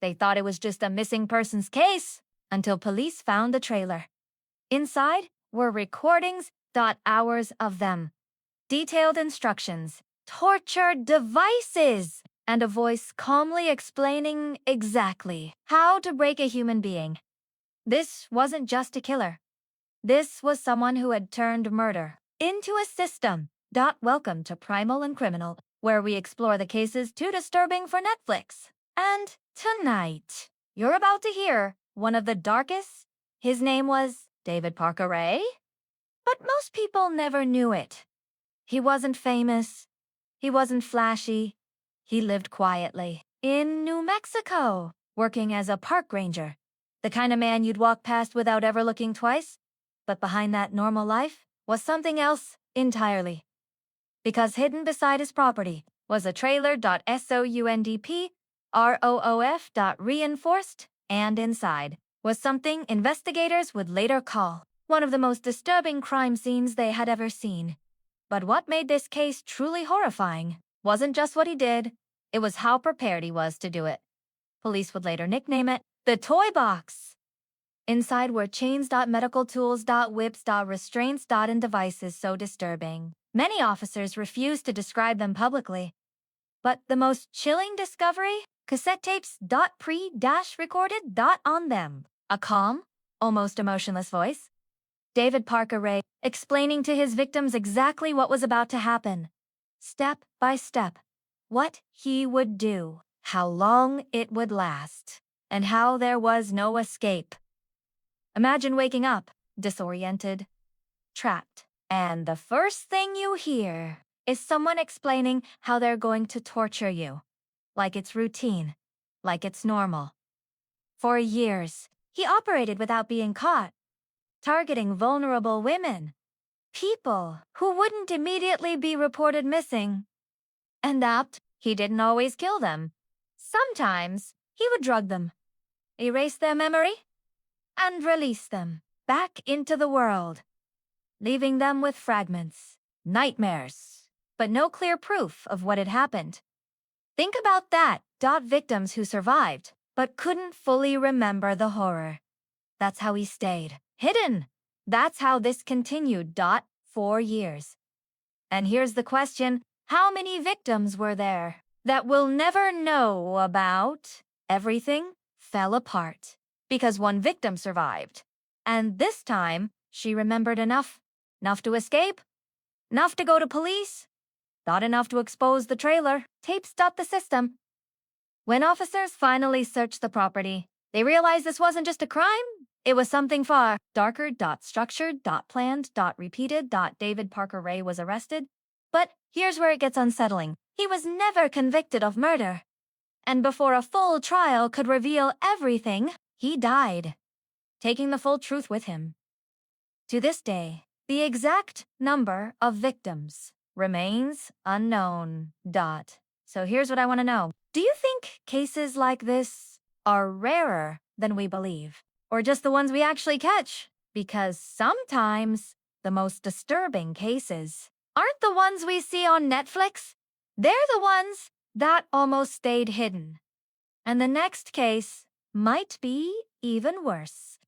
They thought it was just a missing persons case until police found the trailer. Inside were recordings, hours of them, detailed instructions, torture devices, and a voice calmly explaining exactly how to break a human being. This wasn't just a killer. This was someone who had turned murder into a system. Welcome to Primal and Criminal, where we explore the cases too disturbing for Netflix. And tonight, you're about to hear one of the darkest. His name was David Parker Ray, but most people never knew it. He wasn't famous. He wasn't flashy. He lived quietly in New Mexico, working as a park ranger. The kind of man you'd walk past without ever looking twice. But behind that normal life was something else entirely. Because hidden beside his property was a trailer. Soundproof. Reinforced, and inside was something investigators would later call one of the most disturbing crime scenes they had ever seen. But what made this case truly horrifying wasn't just what he did, it was how prepared he was to do it. Police would later nickname it the toy box. Inside were chains. Medical tools. Whips. Restraints. And devices so disturbing. Many officers refused to describe them publicly. But the most chilling discovery? Cassette tapes. Pre-recorded. On them. A calm, almost emotionless voice. David Parker Ray explaining to his victims exactly what was about to happen. Step by step. What he would do. How long it would last. And how there was no escape. Imagine waking up, disoriented, trapped, and the first thing you hear is someone explaining how they're going to torture you. Like it's routine, like it's normal. For years, he operated without being caught, targeting vulnerable women, people who wouldn't immediately be reported missing. And that he didn't always kill them. Sometimes he would drug them, erase their memory, and release them back into the world, leaving them with fragments, nightmares, but no clear proof of what had happened. Think about that. Victims who survived, but couldn't fully remember the horror. That's how he stayed, hidden. That's how this continued. 4 years. And here's the question, how many victims were there that we'll never know about? Everything fell apart. Because one victim survived. And this time, she remembered enough. Enough to escape. Enough to go to police. Not enough to expose the trailer. Tapes. The system. When officers finally searched the property, they realized this wasn't just a crime. It was something far darker. Structured. Planned. Repeated. David Parker Ray was arrested. But here's where it gets unsettling. He was never convicted of murder. And before a full trial could reveal everything, he died, taking the full truth with him. To this day, the exact number of victims remains unknown. So here's what I want to know. Do you think cases like this are rarer than we believe? Or just the ones we actually catch? Because sometimes the most disturbing cases aren't the ones we see on Netflix. They're the ones that almost stayed hidden. And the next case might be even worse.